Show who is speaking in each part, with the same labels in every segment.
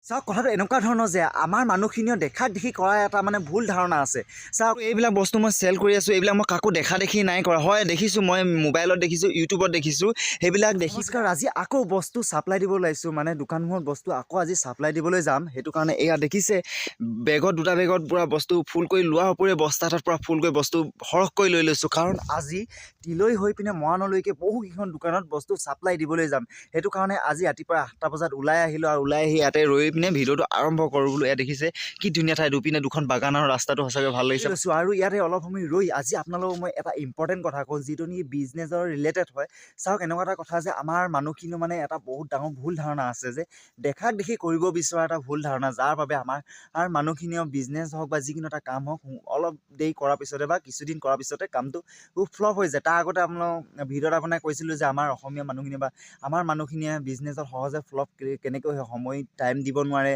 Speaker 1: চাওক কথাটো এনেকুৱা ধৰণৰ যে আমাৰ মানুহখিনিও দেখাক দেখি কৰা এটা মানে ভুল ধাৰণা আছে। চাওক এইবিলাক বস্তু মই চেল কৰি আছোঁ, এইবিলাক মই কাকো দেখা দেখি নাই কৰা। হয় দেখিছোঁ, মই মোবাইলত দেখিছোঁ, ইউটিউবত দেখিছোঁ, সেইবিলাক দেখি আজি আকৌ বস্তু ছাপ্লাই দিব ওলাইছোঁ, মানে দোকানসমূহত বস্তু আকৌ আজি ছাপ্লাই দিবলৈ যাম। সেইটো কাৰণে এয়া দেখিছে বেগত দুটা বেগত পূৰা বস্তু ফুল কৰি লোৱাৰ উপৰিও বস্তা এটাত পূৰা ফুল কৰি বস্তু সৰহকৈ লৈ লৈছোঁ, কাৰণ আজি তিলৈ হৈ পিনে মৰাণলৈকে বহুকেইখন দোকানত বস্তু ছাপ্লাই দিবলৈ যাম। সেইটো কাৰণে আজি ৰাতিপুৱা 8টা বজাত ওলাই আহিলোঁ আৰু ওলাই আহি ইয়াতে ৰৈ পিনে ভিডিঅ'টো আৰম্ভ কৰোঁ বোলো। এয়া দেখিছে কি ধুনীয়া ঠাই, দুপিনে দুখন বাগানৰ ৰাস্তাটো সঁচাকৈ ভাল লাগিছে আৰু ইয়াতে অলপ সময় ৰৈ আজি আপোনালোকক মই এটা ইম্পৰ্টেণ্ট কথা কওঁ, যিটো নেকি বিজনেছৰ ৰিলেটেড হয়। চাওক এনেকুৱা এটা কথা যে আমাৰ মানুহখিনিও মানে এটা বহুত ডাঙৰ ভুল ধাৰণা আছে যে দেখাক দেখি কৰিব বিচৰা এটা ভুল ধাৰণা, যাৰ বাবে আমাৰ মানুহখিনিও বিজনেছ হওক বা যিকোনো এটা কাম হওক অলপ দেৰি কৰাৰ পিছতে বা কিছুদিন কৰাৰ পিছতে কামটো ফ্লপ হৈ যায়। তাৰ আগতে আপোনালোক ভিডিঅ'ত আপোনাক কৈছিলোঁ যে আমাৰ অসমীয়া মানুহখিনি বা আমাৰ মানুহখিনিয়ে বিজনেছত সহজে ফ্লপ কেনেকৈ হয়, টাইম দিব নোৱাৰে,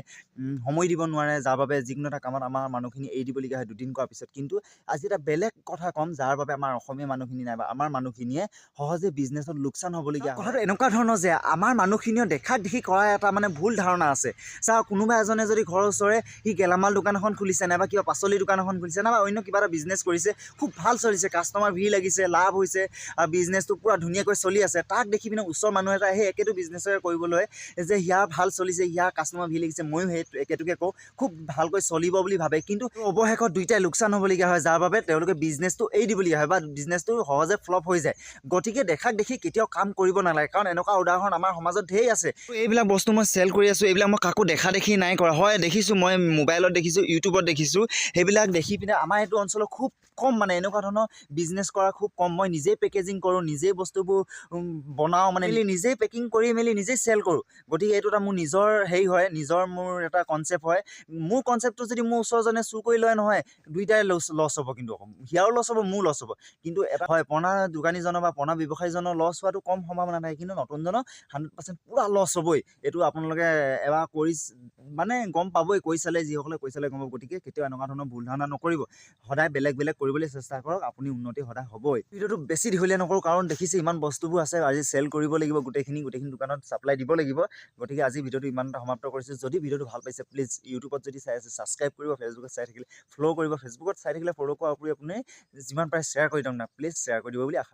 Speaker 1: সময় দিব নোৱাৰে, যাৰ বাবে যিকোনো এটা কামত আমাৰ মানুহখিনি এৰি দিবলগীয়া হয় দুদিন কৰাৰ পিছত। কিন্তু আজি এটা বেলেগ কথা ক'ম, যাৰ বাবে আমাৰ অসমীয়া মানুহখিনি নাই বা আমাৰ মানুহখিনিয়ে সহজে বিজনেছত লোকচান হ'বলগীয়া। কথাটো এনেকুৱা ধৰণৰ যে আমাৰ মানুহখিনিও দেখাক দেখি কৰা এটা মানে ভুল ধাৰণা আছে। চাওক কোনোবা এজনে যদি ঘৰৰ ওচৰে সি গেলামাল দোকান এখন খুলিছে, নাইবা কিবা পাচলি দোকান এখন খুলিছে, নাইবা অন্য কিবা এটা বিজনেছ কৰিছে, খুব ভাল চলিছে, কাষ্টমাৰ ভিৰ লাগিছে, লাভ হৈছে আৰু বিজনেছটো পূৰা ধুনীয়াকৈ চলি আছে, তাক দেখি পিনে ওচৰৰ মানুহ এটা সেই একেটো বিজনেছৰে কৰিবলৈ যে ইয়াৰ ভাল চলিছে, ইয়াৰ কাষ্টমাৰ ভিৰ লাগিছে, ময়ো সেই একেটোকে কওঁ, খুব ভালকৈ চলিব বুলি ভাবে, কিন্তু অৱশেষত দুইটাই লোকচান হ'বলগীয়া হয়, যাৰ বাবে তেওঁলোকে বিজনেছটো এৰি দিবলগীয়া হয় বা বিজনেছটো সহজে ফ্লপ হৈ যায়। গতিকে দেখাক দেখি কেতিয়াও কাম কৰিব নালাগে, কাৰণ এনেকুৱা উদাহৰণ আমাৰ সমাজত ঢেৰ আছে। এইবিলাক বস্তু মই চেল কৰি আছোঁ, এইবিলাক মই কাকো দেখা দেখি নাই কৰা। হয় দেখিছোঁ, মই মোবাইলত দেখিছোঁ, ইউটিউবত দেখিছোঁ, সেইবিলাক দেখি পিনে আমাৰ এইটো অঞ্চলত খুব কম, মানে এনেকুৱা ধৰণৰ বিজনেছ কৰা খুব কম। মই নিজেই পেকেজিং কৰোঁ, নিজেই বস্তুবোৰ বনাওঁ, মানে নিজেই পেকিং কৰি মেলি নিজেই চেল কৰোঁ। গতিকে এইটো এটা মোৰ নিজৰ হেৰি হয়, মোৰ এটা কনচেপ্ট হয়। মোৰ কনচেপ্টটো যদি মোৰ ওচৰজনে চুৰ কৰি লয় নহয়, দুইটাই লছ হ'ব, কিন্তু সিয়াৰো লছ হ'ব, মোৰ লছ হ'ব। কিন্তু এটা হয়, পুৰণা দোকানীজনৰ বা পুৰণা ব্যৱসায়ীজনৰ লছ হোৱাটো কম সম্ভাৱনা থাকে, কিন্তু নতুনজনৰ 100% পূৰা লছ হ'বই। এইটো আপোনালোকে এবাৰ কৰি মানে গম পাবই, কৈ চালে, যিসকলে কৈ চালে গম পাব। গতিকে কেতিয়াও এনেকুৱা ধৰণৰ ভুল ধাৰণা নকৰিব, সদায় বেলেগ বেলেগ কৰিবলৈ চেষ্টা কৰক, আপুনি উন্নতি সদায় হ'বই। ভিডিঅ'টো বেছি দীঘলীয়া নকৰোঁ, কাৰণ দেখিছে ইমান বস্তুবোৰ আছে, আজি চেল কৰিব লাগিব, গোটেইখিনি দোকানত ছাপ্লাই দিব লাগিব। গতিকে আজি ভিডিঅ'টো ইমানটা সমাপ্ত কৰিছোঁ। যদি ভিডিঅ'টো ভাল পাইছে, প্লিজ ইউটিউবত যদি চাই আছে ছাবস্ক্ৰাইব কৰিব, ফেচবুকত চাই থাকিলে ফ'ল' কৰিব, ফেচবুকত চাই থাকিলে ফ'ল' কৰাৰ উপৰি আপুনি যিমান পাৰে শ্বেয়াৰ কৰি দিয়ক না, প্লিজ শ্বেয়াৰ কৰি দিব বুলি আশা